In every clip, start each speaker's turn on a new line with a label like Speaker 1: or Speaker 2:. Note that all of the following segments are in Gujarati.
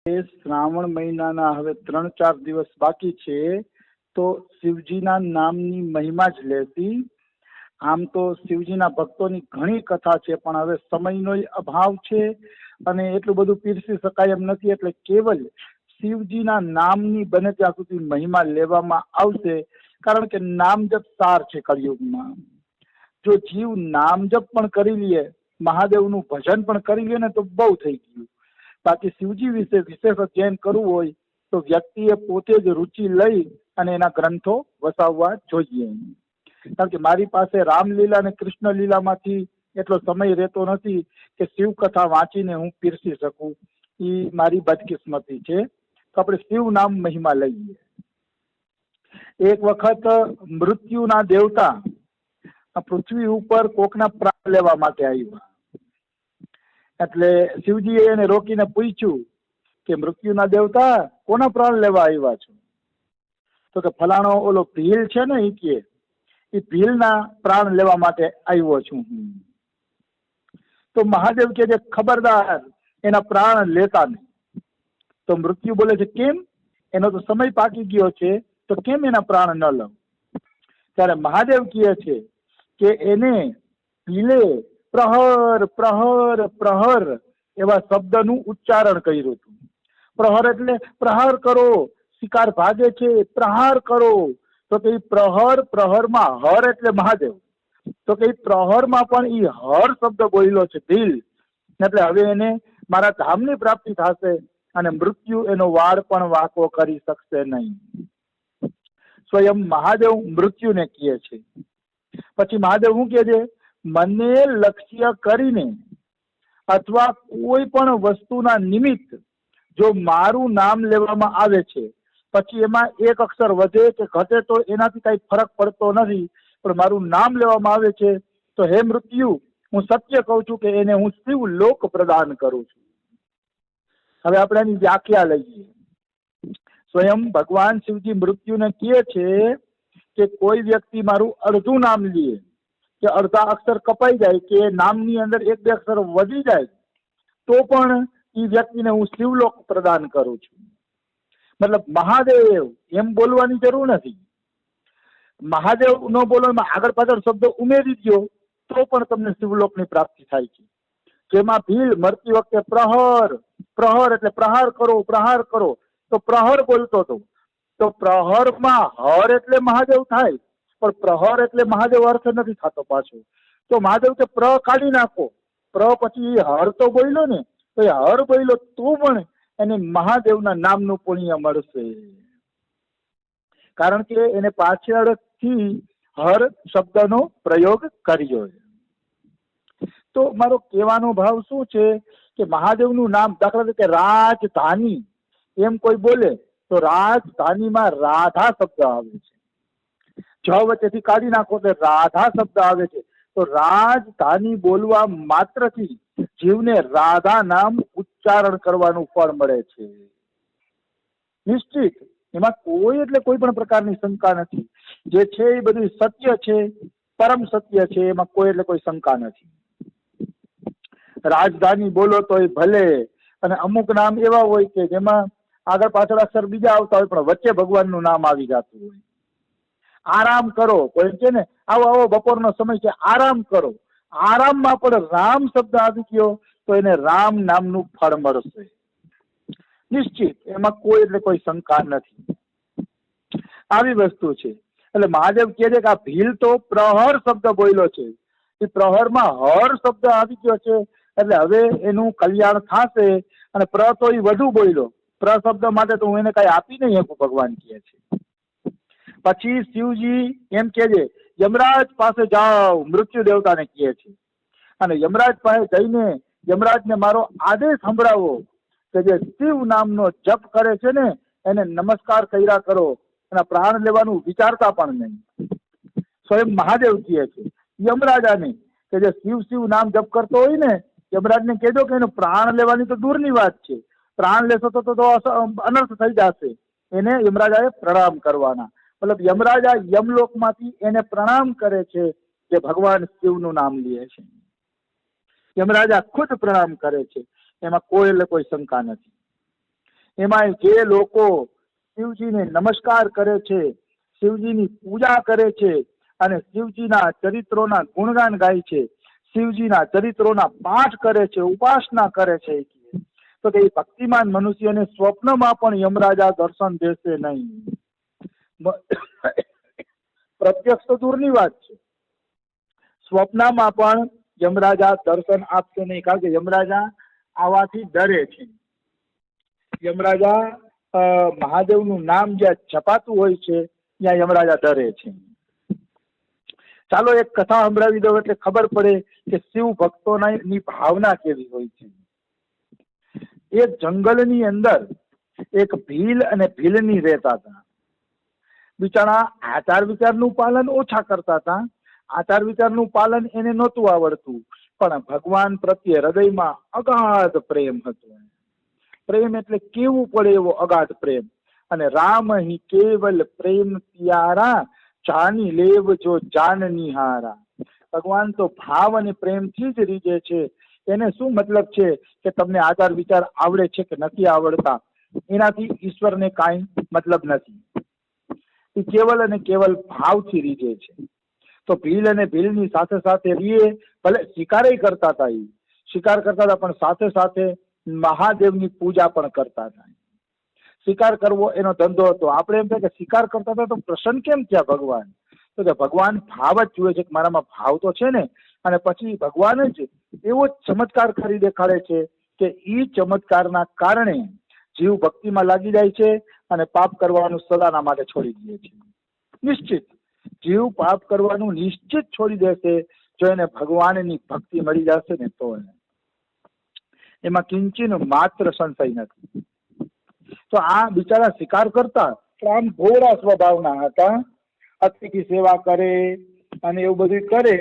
Speaker 1: શ્રાવણ મહિનાના હવે 3-4 દિવસ બાકી છે, તો શિવજીના નામની મહિમા જ લેતી. આમ તો શિવજીના ભક્તોની ઘણી કથા છે, પણ હવે સમયનો અભાવ છે અને એટલું બધું પીરસી શકાય એમ નથી, એટલે કેવલ શિવજીના નામની બને ત્યાં સુધી મહિમા લેવામાં આવશે. કારણ કે નામ જપ સાર છે કળિયુગમાં. જો જીવ નામ જપ પણ કરી લે, મહાદેવનું ભજન પણ કરી લે ને, તો બહુ થઈ ગયું. બાકી શિવજી વિશે વિશેષ અધ્યયન કરવું હોય તો વ્યક્તિએ પોતે જ રુચિ લઈ અને એના ગ્રંથો વસાવવા જોઈએ. કારણ કે મારી પાસે રામલીલા અને કૃષ્ણ લીલામાંથી એટલો સમય રહેતો નથી કે શિવકથા વાંચીને હું પીરસી શકું. એ મારી બદકિસ્મતી છે. તો આપણે શિવ નામ મહિમા લઈએ. એક વખત મૃત્યુના દેવતા પૃથ્વી ઉપર કોકના પ્રાણ લેવા માટે આવ્યા. એટલે શિવજીએ એને રોકીને પૂછ્યું કે મૃત્યુના દેવતા કોના પ્રાણ લેવા આવ્યા છો? તો કે ફલાણો ઓલો ભીલ છે ને, એ ભીલના પ્રાણ લેવા માટે આવ્યો છું હું. તો મહાદેવ કે ખબરદાર, એના પ્રાણ લેતા નહીં. તો મૃત્યુ બોલે છે કેમ? એનો તો સમય પાકી ગયો છે, તો કેમ એના પ્રાણ ન લઉં? ત્યારે મહાદેવ કહે છે કે એને ભીલે પ્રહર પ્રહર પ્રહર એવા શબ્દનું ઉચ્ચારણ કર્યું હતું. પ્રહર એટલે પ્રહાર કરો, શિકાર ભાગે છે, પ્રહાર કરો. તો કે પ્રહર, પ્રહરમાં હર એટલે મહાદેવ. તો કે પ્રહરમાં પણ એ હર શબ્દ બોલ્યો છે ભીલ. એટલે હવે એને મારા ધામની પ્રાપ્તિ થશે અને મૃત્યુ એનો વાળ પણ વાંકો કરી શકશે નહીં. સ્વયં મહાદેવ મૃત્યુને કહે છે. પછી મહાદેવ શું કહે છે? મને લક્ષ્ય કરીને અથવા કોઈ પણ વસ્તુના નિમિત્ત જો મારું નામ લેવામાં આવે છે, પછી એમાં એક અક્ષર વધે કે ઘટે તો એનાથી કઈ ફરક પડતો નથી, પણ મારું નામ લેવામાં આવે છે તો હે મૃત્યુ, હું સત્ય કહું છું કે એને હું શિવ લોક પ્રદાન કરું છું. હવે આપણે એની વ્યાખ્યા લઈએ. સ્વયં ભગવાન શિવજી મૃત્યુને કહે છે કે કોઈ વ્યક્તિ મારું અડધું નામ લે કે અડધા અક્ષર કપાઈ જાય કે નામની અંદર 1-2 અક્ષર વધી જાય, તો પણ એ વ્યક્તિને હું શિવલોક પ્રદાન કરું છું. મતલબ મહાદેવ એમ બોલવાની જરૂર નથી. મહાદેવ ન બોલો, આગળ પાછળ શબ્દ ઉમેરી દો તો પણ તમને શિવલોકની પ્રાપ્તિ થાય છે. જેમાં ભીલ મરતી વખતે પ્રહર પ્રહર એટલે પ્રહાર કરો, પ્રહાર કરો, તો પ્રહર બોલતો હતો. તો પ્રહરમાં હર એટલે મહાદેવ થાય, પણ પ્રહર એટલે મહાદેવ અર્થ નથી થતો પાછો. તો મહાદેવ કે પ્ર કાઢી નાખો. પ્ર પછી હર તો બોલ્યો ને, તો એ હર બોલ્યો તો પણ એને મહાદેવના નામનું પુણ્ય મળશે. કારણ કે એને પાછળથી હર શબ્દનો પ્રયોગ કર્યો. તો મારો કહેવાનો ભાવ શું છે કે મહાદેવનું નામ, દાખલા તરીકે રાજધાની એમ કોઈ બોલે તો રાજધાનીમાં રાધા શબ્દ આવે છે. જ વચ્ચેથી કાઢી નાખો તો રાધા શબ્દ આવે છે. તો રાજધાની બોલવા માત્રથી જીવને રાધા નામ ઉચ્ચારણ કરવાનું ફળ મળે છે નિશ્ચિત. એમાં કોઈ એટલે કોઈ પણ પ્રકારની શંકા નથી. જે છે એ બધું સત્ય છે, પરમ સત્ય છે, એમાં કોઈ એટલે કોઈ શંકા નથી. રાજધાની બોલો તો એ ભલે, અને અમુક નામ એવા હોય કે જેમાં આગળ પાછળ અક્ષર બીજા આવતા હોય પણ વચ્ચે ભગવાનનું નામ આવી જતું હોય. આરામ કરો, કોઈ છે ને આવો આવો બપોરનો સમય છે, આરામ કરો. આરામમાં પણ રામ શબ્દ આવી ગયો તો એને રામ નામનું ફળ મળશે નિશ્ચિત. એમાં કોઈ એટલે કોઈ શંકા નથી. આવી વસ્તુ છે. એટલે મહાદેવ કહે છે કે આ ભીલ તો પ્રહર શબ્દ બોલ્યો છે, એ પ્રહરમાં હર શબ્દ આવી ગયો છે, એટલે હવે એનું કલ્યાણ થશે. અને પ્ર તો એ વધુ બોલ્યો, પ્ર શબ્દ માટે તો હું એને કઈ આપી નહીં શકું, ભગવાન કહે છે. પછી શિવજી એમ કે છે યમરાજ પાસે જાઓ, મૃત્યુ દેવતાને કહે છે. અને યમરાજ પાસે જઈને યમરાજને મારો આદેશ સંભળાવો કે જે શિવ નામનો જપ કરે છે ને એને નમસ્કાર કર્યા કરો, એના પ્રાણ લેવાનું વિચારતા પણ નહીં. સ્વયં મહાદેવ કહે છે યમરાજાને કે જે શિવ શિવ નામ જપ કરતો હોય ને, યમરાજને કહેજો કે એનો પ્રાણ લેવાની તો દૂરની વાત છે, પ્રાણ લેશો તો અનર્થ થઈ જશે. એને યમરાજાએ પ્રણામ કરવાના. મતલબ યમરાજા યમલોકમાંથી એને પ્રણામ કરે છે જે ભગવાન શિવનું નામ લે છે. યમરાજા ખુદ પ્રણામ કરે છે, એમાં કોઈ એટલે કોઈ શંકા નથી. એમાં જે લોકો શિવજીને નમસ્કાર કરે છે, શિવજીની પૂજા કરે છે અને શિવજીના ચરિત્રોના ગુણગાન ગાય છે, શિવજીના ચરિત્રોના પાઠ કરે છે, ઉપાસના કરે છે, તો કે ભક્તિમાન મનુષ્યને સ્વપ્નમાં પણ યમરાજા દર્શન દેશે નહીં. પ્રત્યક્ષ તો દૂરની વાત છે, સ્વપ્નમાં પણ યમરાજા દર્શન આપશે નહીં, કારણ કે યમરાજા આવાથી ડરે છે. યમરાજા મહાદેવનું નામ જ્યાં જપાતું હોય છે ત્યાં યમરાજા ડરે છે. ચાલો એક કથા સંભળાવી દો એટલે ખબર પડે કે શિવ ભક્તોની ભાવના કેવી હોય છે. એક જંગલની અંદર એક ભીલ અને ભીલની રહેતા હતા. બિચારા આચાર વિચારનું પાલન ઓછા કરતા હતા. આચાર વિચારનું પાલન એને નહોતું આવડતું, પણ ભગવાન પ્રત્યે હૃદયમાં અગાધ પ્રેમ હતો. પ્રેમ એટલે કેવું પડે એવો અગાધ પ્રેમ. અને રામ હી કેવલ પ્રેમ તિયારા, જાની લેવ જો જાન નિહારા. ભગવાન તો ભાવ અને પ્રેમથી જ રીજે છે. એને શું મતલબ છે કે તમને આચાર વિચાર આવડે છે કે નથી આવડતા, એનાથી ઈશ્વરને કાંઈ મતલબ નથી. એ કેવલ અને કેવલ ભાવથી રીજે છે. તો ભીલ અને ભીલની સાથે સાથે રીએ, ભલે શિકારે કરતા હતા, એ શિકાર કરતા હતા પણ સાથે સાથે મહાદેવની પૂજા પણ કરતા હતા. શિકાર કરવો એનો ધંધો હતો. આપણે એમ થાય કે શિકાર કરતા હતા તો પ્રસન્ન કેમ થયા ભગવાન? તો કે ભગવાન ભાવ જ જુએ છે કે મારામાં ભાવ તો છે ને, અને પછી ભગવાન જ એવો ચમત્કાર કરી દેખાડે છે કે એ ચમત્કારના કારણે જીવ ભક્તિમાં લાગી જાય છે અને પાપ કરવાનું સદાના માટે છોડી દે છે. નિશ્ચિત જીવ પાપ કરવાનું નિશ્ચિત છોડી દેશે જો એને ભગવાનની ભક્તિ મળી જશે ને તો. એમાં કિંચિન માત્ર સંશય નથી. તો આ બિચારા શિકાર કરતા આમ ભોળા સ્વભાવના હતા. અતિથિ સેવા કરે અને એવું બધું કરે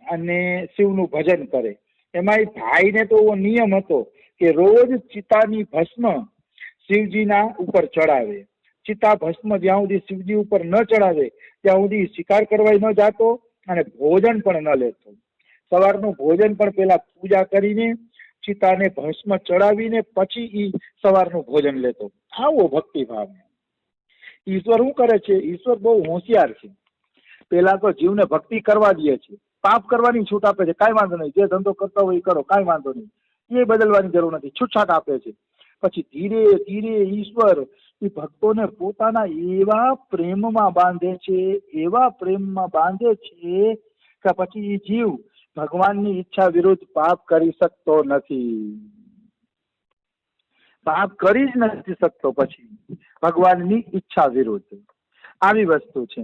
Speaker 1: અને શિવનું ભજન કરે. એમાં એ ભાઈને તો એવો નિયમ હતો કે રોજ ચિતાની ભસ્મ શિવજીના ઉપર ચડાવે. ચિતા ભસ્મ જ્યાં સુધી શિવજી ઉપર ન ચડાવે ત્યાં સુધી શિકાર કરવા ન જાતો અને ભોજન પણ ન લેતો. સવારનું ભોજન પણ પેલા પૂજા કરીને ચિતાને ભસ્મ ચડાવીને પછી ઈ સવારનું ભોજન લેતો. આવો ભક્તિભાવ. ઈશ્વર શું કરે છે? ઈશ્વર બહુ હોશિયાર છે. પેલા તો જીવને ભક્તિ કરવા દે છે, પાપ કરવાની છૂટ આપે છે, કાંઈ વાંધો નહીં, જે ધંધો કરતા હોય એ કરો, કાંઈ વાંધો નહીં, એ બદલવાની જરૂર નથી, છૂટછાટ આપે છે. પછી ધીરે ધીરે ઈશ્વર એ ભક્તોને પોતાના એવા પ્રેમમાં બાંધે છે, એવા પ્રેમમાં બાંધે છે કે પછી એ જીવ ભગવાનની ઈચ્છા વિરુદ્ધ પાપ કરી શકતો નથી. પાપ કરી જ નથી શકતો પછી ભગવાનની ઈચ્છા વિરુદ્ધ. આવી વસ્તુ છે.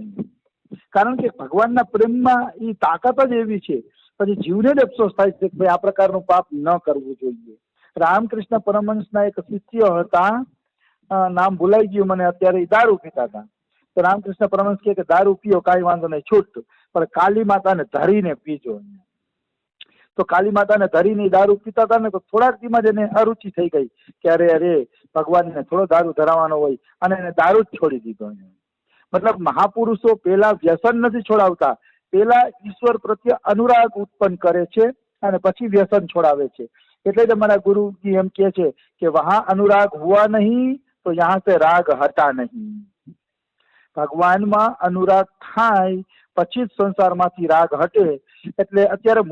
Speaker 1: કારણ કે ભગવાનના પ્રેમમાં એ તાકાત જ એવી છે. પછી જીવને જ અફસોસ થાય છે કે ભાઈ આ પ્રકારનું પાપ ન કરવું જોઈએ. રામકૃષ્ણ પરમહંસના એક શિષ્ય હતા, નામ ભૂલાઈ ગયું મને અત્યારે, દારૂ પીતા હતા. તો રામકૃષ્ણ પરમહંસ કહે કે દારૂ પીઓ, કાંઈ વાંધો નહીં, છૂટ, પણ કાલી માતાને ધરીને પીજો. તો કાલી માતાને ધરીને દારૂ પીતા હતા ને તો થોડાક દીમાં જ એને અરુચિ થઈ ગઈ કે અરે અરે ભગવાનને થોડો દારૂ ધરાવવાનો હોય, અને એને દારૂ જ છોડી દીધો. મતલબ મહાપુરુષો પેલા વ્યસન નથી છોડાવતા, પેલા ઈશ્વર પ્રત્યે અનુરાગ ઉત્પન્ન કરે છે અને પછી વ્યસન છોડાવે છે. એટલે જ અમારા ગુરુજી એમ કે છે કે વહાં અનુરાગ હુઆ નહીં તો યહાં સે રાગ હટા નહીં. ભગવાનમાં અનુરાગ થાય પછી જ સંસારમાંથી રાગ હટે. એટલે અત્યારે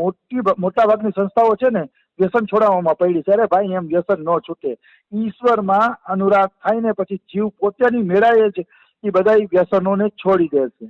Speaker 1: મોટા ભાગની સંસ્થાઓ છે ને વ્યસન છોડાવવામાં પડી છે. અરે ભાઈ એમ વ્યસન ન છૂટે. ઈશ્વરમાં અનુરાગ થાય ને પછી જીવ પોતાની મેળાએ જ એ બધા વ્યસનોને છોડી દે છે.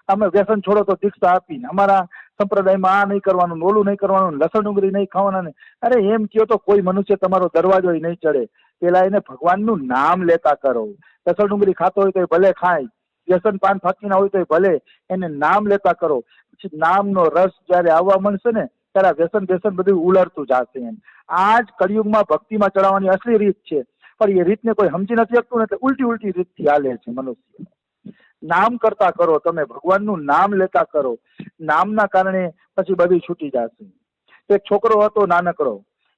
Speaker 1: અમે વ્યસન છોડો તો દીક્ષા આપીને અમારા સંપ્રદાયમાં આ નહીં કરવાનું, ઓલું નહીં કરવાનું, લસણ ડુંગળી નહીં ખાવાના ને. અરે એમ કહો તો કોઈ મનુષ્ય તમારો દરવાજો નહીં ચડે. પેલા એને ભગવાનનું નામ લેતા કરો. લસણ ડુંગળી ખાતો હોય તો ભલે ખાય, વ્યસન પાન ફાંકીના હોય તો ભલે, એને નામ લેતા કરો. પછી નામનો રસ જયારે આવવા મળશે ને ત્યારે વ્યસન વ્યસન બધું ઉલરતું જશે. એમ આ જ કળિયુગમાં ભક્તિમાં ચડાવવાની અસલી રીત છે. પણ એ રીતને કોઈ સમજી નથી શકતું ને એટલે ઉલટી રીતથી હાલે છે મનુષ્ય. નામ કરતા કરો, તમે ભગવાનનું નામ લેતા કરો. નામના કારણે પછી બધું છૂટી જશે. એક છોકરો હતો નાનકડો,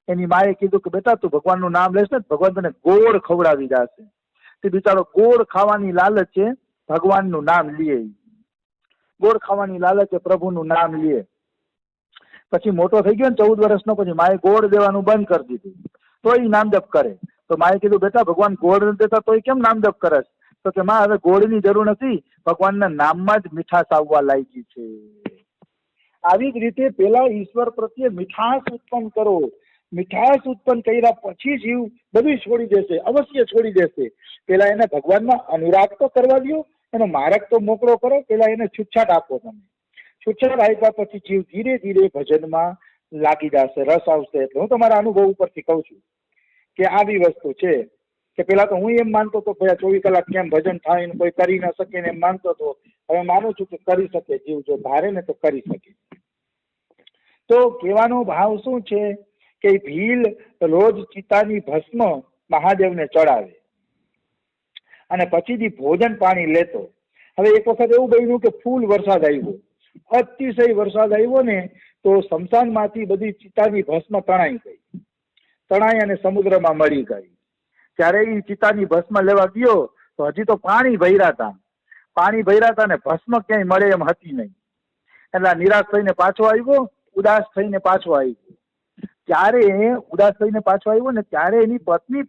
Speaker 1: એની માએ કીધું કે બેટા તું ભગવાનનું નામ લેશ ને ભગવાન તને ગોળ ખવડાવી જશે. તે બિચારો ગોળ ખાવાની લાલચે ભગવાનનું નામ લે. ગોળ ખાવાની લાલચે પ્રભુનું નામ લે. પછી મોટો થઈ ગયો ને 14 વર્ષનો, પછી માએ ગોળ દેવાનું બંધ કરી દીધું. તો એ નામ જપ કરે. તો માએ કીધું બેટા ભગવાન ગોળ નથી દેતા તોય કેમ નામ જપ કરસ? તો કે માં હવે ગોળની જરૂર નથી, ભગવાનના નામમાં જ મીઠાશ આવવા લાગી છે. આવી જ રીતે પેલા ઈશ્વર પ્રત્યે મીઠાશ ઉત્પન્ન કરો. મીઠાશ ઉત્પન્ન કર્યા પછી જીવ બધું છોડી દેશે, અવશ્ય છોડી દેશે. પેલા એને ભગવાનમાં અનુરાગ તો કરવા દો, એનો માર્ગ તો મોકળો કરો, પેલા એને છૂટછાટ આપો. તમે છૂટછાટ આપ્યા પછી જીવ ધીરે ધીરે ભજનમાં લાગી જશે, રસ આવશે. એટલે હું તમારા અનુભવ ઉપરથી કહું છું કે આવી વસ્તુ છે કે પેલા તો હું એમ માનતો હતો ભાઈ 24 કલાક કેમ ભજન થાય ને કોઈ કરી ના શકે ને એમ માનતો હતો. હવે માનું છું કે કરી શકે, જીવ જો ધારે ને તો કરી શકે. તો કહેવાનો ભાવ શું છે કે ભીલ રોજ ચિતાની ભસ્મ મહાદેવને ચડાવે અને પછીથી ભોજન પાણી લેતો. હવે એક વખત એવું બન્યું કે ફૂલ વરસાદ આવ્યો, અતિશય વરસાદ આવ્યો ને તો શમશાનમાંથી બધી ચિતાની ભસ્મ તણાઈ ગઈ, તણાઈ અને સમુદ્રમાં મળી ગઈ. ત્યારે એ ચિતાની ભસ્મ લેવા ગયો તો હજી તો પાણી ભર્યા હતા ને ભસ્મ ક્યાંય મળે એમ હતી નહીં. એટલે નિરાશ થઈને પાછો આવ્યો, ઉદાસ થઈને પાછો આવ્યો. ત્યારે ઉદાસ થઈને પાછો આવ્યો ને ત્યારે એની પત્ની